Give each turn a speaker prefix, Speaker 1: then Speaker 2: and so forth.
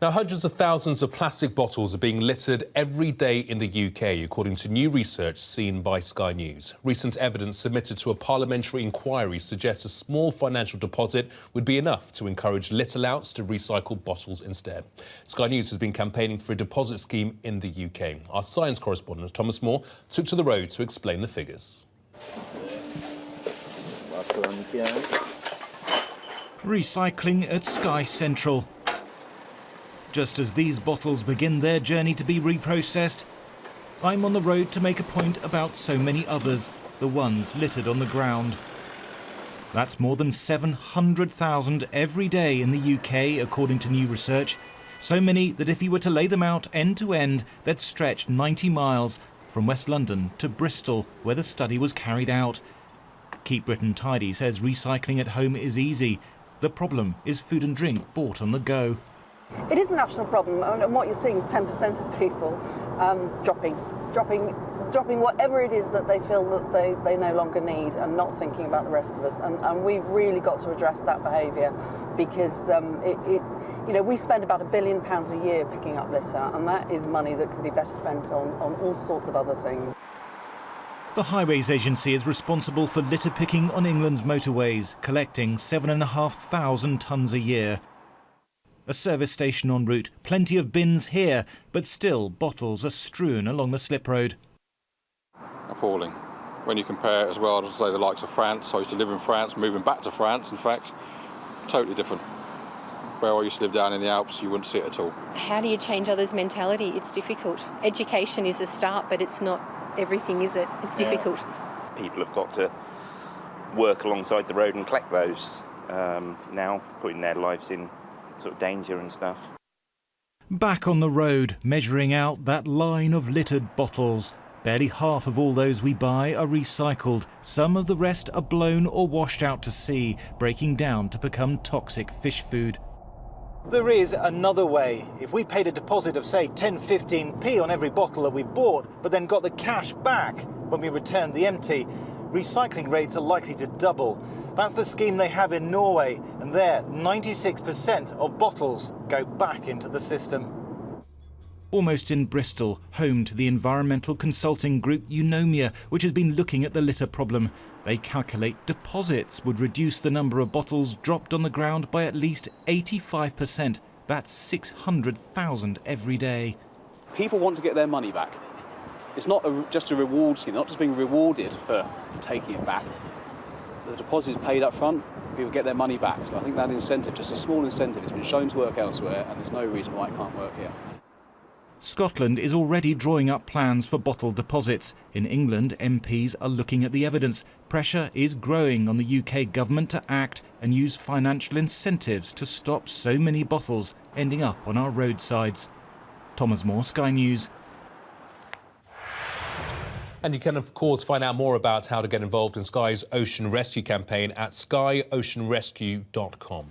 Speaker 1: Now, hundreds of thousands of plastic bottles are being littered every day in the UK, according to new research seen by Sky News. Recent evidence submitted to a parliamentary inquiry suggests a small financial deposit would be enough to encourage litter-louts to recycle bottles instead. Sky News has been campaigning for a deposit scheme in the UK. Our science correspondent, Thomas Moore, took to the road to explain the figures.
Speaker 2: Recycling at Sky Central. Just as these bottles begin their journey to be reprocessed, I'm on the road to make a point about so many others, the ones littered on the ground. That's more than 700,000 every day in the UK, according to new research. So many that if you were to lay them out end to end, they'd stretch 90 miles from West London to Bristol, where the study was carried out. Keep Britain Tidy says recycling at home is easy. The problem is food and drink bought on the go.
Speaker 3: It is a national problem, and what you're seeing is 10% of people dropping whatever it is that they feel that they no longer need and not thinking about the rest of us. And we've really got to address that behaviour because we spend about £1 billion a year picking up litter, and that is money that could be better spent on all sorts of other things.
Speaker 2: The Highways Agency is responsible for litter picking on England's motorways, collecting 7,500 tonnes a year. A service station en route, plenty of bins here, but still bottles are strewn along the slip road.
Speaker 4: Appalling. When you compare it as well to, say, the likes of France. I used to live in France, moving back to France, in fact, totally different. Where I used to live down in the Alps, you wouldn't see it at all.
Speaker 5: How do you change others' mentality? It's difficult. Education is a start, but it's not everything, is it? It's difficult.
Speaker 6: People have got to work alongside the road and collect those now, putting their lives in sort of danger and stuff.
Speaker 2: Back on the road, measuring out that line of littered bottles. Barely half of all those we buy are recycled. Some of the rest are blown or washed out to sea, breaking down to become toxic fish food.
Speaker 7: There is another way. If we paid a deposit of, say, 10-15p on every bottle that we bought, but then got the cash back when we returned the empty, recycling rates are likely to double. That's the scheme they have in Norway, and there, 96% of bottles go back into the system.
Speaker 2: Almost in Bristol, home to the environmental consulting group Eunomia, which has been looking at the litter problem. They calculate deposits would reduce the number of bottles dropped on the ground by at least 85%. That's 600,000 every day.
Speaker 8: People want to get their money back. It's not just a reward scheme, not just being rewarded for taking it back. The deposit is paid up front, people get their money back. So I think that incentive, just a small incentive, has been shown to work elsewhere, and there's no reason why it can't work here.
Speaker 2: Scotland is already drawing up plans for bottle deposits. In England, MPs are looking at the evidence. Pressure is growing on the UK government to act and use financial incentives to stop so many bottles ending up on our roadsides. Thomas Moore, Sky News.
Speaker 1: And you can, of course, find out more about how to get involved in Sky's Ocean Rescue campaign at skyoceanrescue.com.